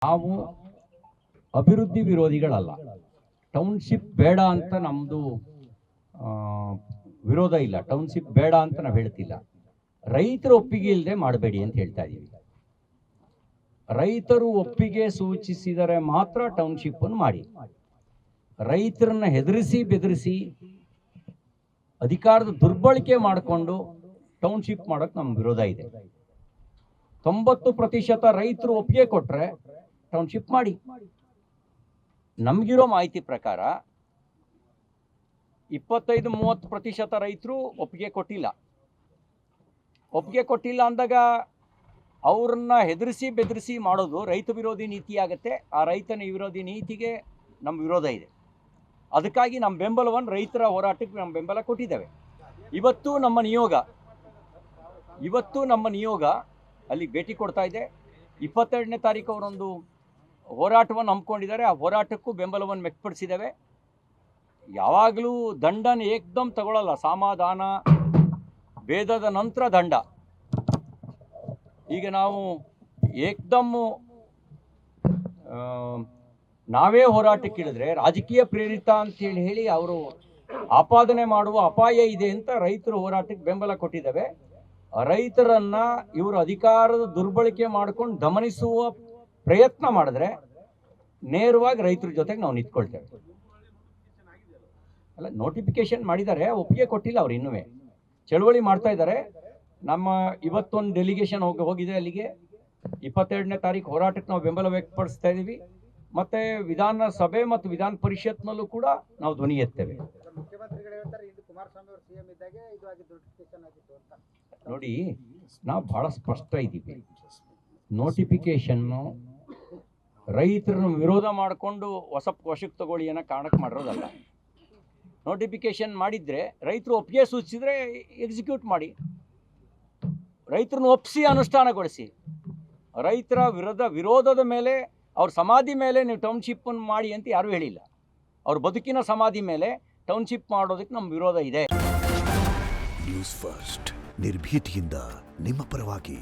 ನಾವು ಅಭಿವೃದ್ಧಿ ವಿರೋಧಿಗಳಲ್ಲ. ಟೌನ್ಶಿಪ್ ಬೇಡ ಅಂತ ನಮ್ಮದು ವಿರೋಧ ಇಲ್ಲ. ಟೌನ್ಶಿಪ್ ಬೇಡ ಅಂತ ನಾವು ಹೇಳ್ತಿಲ್ಲ. ರೈತರ ಒಪ್ಪಿಗೆ ಇಲ್ಲದೆ ಮಾಡಬೇಡಿ ಅಂತ ಹೇಳ್ತಾ ಇದ್ದೀವಿ. ರೈತರು ಒಪ್ಪಿಗೆ ಸೂಚಿಸಿದರೆ ಮಾತ್ರ ಟೌನ್ಶಿಪ್ ಅನ್ನು ಮಾಡಿ. ರೈತರನ್ನ ಹೆದರಿಸಿ ಬೆದರಿಸಿ ಅಧಿಕಾರದ ದುರ್ಬಳಕೆ ಮಾಡಿಕೊಂಡು ಟೌನ್ಶಿಪ್ ಮಾಡೋಕ್ಕೆ ನಮ್ಮ ವಿರೋಧ ಇದೆ. 90% ರೈತರು ಒಪ್ಪಿಗೆ ಕೊಟ್ಟರೆ ಟೌನ್ಶಿಪ್ ಮಾಡಿ. ನಮಗಿರೋ ಮಾಹಿತಿ ಪ್ರಕಾರ 25-30% ರೈತರು ಒಪ್ಪಿಗೆ ಕೊಟ್ಟಿಲ್ಲ. ಒಪ್ಪಿಗೆ ಕೊಟ್ಟಿಲ್ಲ ಅಂದಾಗ ಅವ್ರನ್ನ ಹೆದರಿಸಿ ಬೆದರಿಸಿ ಮಾಡೋದು ರೈತ ವಿರೋಧಿ ನೀತಿ ಆಗುತ್ತೆ. ಆ ರೈತನ ವಿರೋಧಿ ನೀತಿಗೆ ನಮ್ಮ ವಿರೋಧ ಇದೆ. ಅದಕ್ಕಾಗಿ ನಮ್ಮ ಬೆಂಬಲವನ್ನು ರೈತರ ಹೋರಾಟಕ್ಕೆ ನಮ್ಮ ಬೆಂಬಲ ಕೊಟ್ಟಿದ್ದೇವೆ. ಇವತ್ತು ನಮ್ಮ ನಿಯೋಗ ಅಲ್ಲಿಗೆ ಭೇಟಿ ಕೊಡ್ತಾ ಇದೆ. 22ನೇ ತಾರೀಕು ಅವರೊಂದು ಹೋರಾಟವನ್ನು ಹಮ್ಮಿಕೊಂಡಿದ್ದಾರೆ. ಆ ಹೋರಾಟಕ್ಕೂ ಬೆಂಬಲವನ್ನು ವ್ಯಕ್ತಪಡಿಸಿದ್ದೇವೆ. ಯಾವಾಗಲೂ ದಂಡನ ಏಕ್ದಮ್ ತಗೊಳ್ಳಲ್ಲ. ಸಮಾಧಾನ ಭೇದದ ನಂತರ ದಂಡ. ಈಗ ನಾವು ಏಕ್ದಮ್ಮು ನಾವೇ ಹೋರಾಟಕ್ಕಿಳಿದ್ರೆ ರಾಜಕೀಯ ಪ್ರೇರಿತ ಅಂತೇಳಿ ಹೇಳಿ ಅವರು ಆಪಾದನೆ ಮಾಡುವ ಅಪಾಯ ಇದೆ ಅಂತ ರೈತರು ಹೋರಾಟಕ್ಕೆ ಬೆಂಬಲ ಕೊಟ್ಟಿದ್ದೇವೆ. ರೈತರನ್ನ ಇವರು ಅಧಿಕಾರದ ದುರ್ಬಳಕೆ ಮಾಡ್ಕೊಂಡು ದಮನಿಸುವ ಪ್ರಯತ್ನ ಮಾಡಿದ್ರೆ ನೇರವಾಗಿ ರೈತರ ಜೊತೆಗೆ ನಾವು ನಿಂತ್ಕೊಳ್ತೇವೆ. ಅಲ್ಲ, ನೋಟಿಫಿಕೇಶನ್ ಮಾಡಿದ್ದಾರೆ, ಒಪ್ಪಿಗೆ ಕೊಟ್ಟಿಲ್ಲ. ಅವ್ರು ಇನ್ನೂ ಚಳವಳಿ ಮಾಡ್ತಾ ಇದ್ದಾರೆ. ನಮ್ಮ ಇವತ್ತೊಂದು ಡೆಲಿಗೇಷನ್ ಹೋಗಿದೆ ಅಲ್ಲಿಗೆ. 22ನೇ ತಾರೀಕು ಹೋರಾಟಕ್ಕೆ ನಾವು ಬೆಂಬಲ ವ್ಯಕ್ತಪಡಿಸ್ತಾ ಇದ್ದೀವಿ. ಮತ್ತೆ ವಿಧಾನಸಭೆ ಮತ್ತು ವಿಧಾನ ಪರಿಷತ್ನಲ್ಲೂ ಕೂಡ ನಾವು ಧ್ವನಿ ಎತ್ತೇವೆ. ನೋಡಿ, ನಾವು ಬಹಳ ಸ್ಪಷ್ಟ ಇದ್ದೀವಿ. ನೋಟಿಫಿಕೇಶನ್ನು ರೈತರನ್ನು ವಿರೋಧ ಮಾಡಿಕೊಂಡು ವಶಕ್ಕೆ ತಗೊಳ್ಳಿ ಅನ್ನೋ ಕಾರಣಕ್ಕೆ ಮಾಡಿರೋದಲ್ಲ. ನೋಟಿಫಿಕೇಶನ್ ಮಾಡಿದರೆ ರೈತರು ಒಪ್ಪಿಗೆ ಸೂಚಿಸಿದ್ರೆ ಎಕ್ಸಿಕ್ಯೂಟ್ ಮಾಡಿ. ರೈತರನ್ನು ಒಪ್ಪಿಸಿ ಅನುಷ್ಠಾನಗೊಳಿಸಿ. ರೈತರ ವಿರೋಧದ ಮೇಲೆ, ಅವ್ರ ಸಮಾಧಿ ಮೇಲೆ ನೀವು ಟೌನ್ಶಿಪ್ಪನ್ನು ಮಾಡಿ ಅಂತ ಯಾರೂ ಹೇಳಿಲ್ಲ. ಅವ್ರ ಬದುಕಿನ ಸಮಾಧಿ ಮೇಲೆ ಟೌನ್ಶಿಪ್ ಮಾಡೋದಕ್ಕೆ ನಮ್ಮ ವಿರೋಧ ಇದೆ. ನ್ಯೂಸ್ ಫಸ್ಟ್, ನಿರ್ಭೀತಿಯಿಂದ ನಿಮ್ಮ ಪರವಾಗಿ.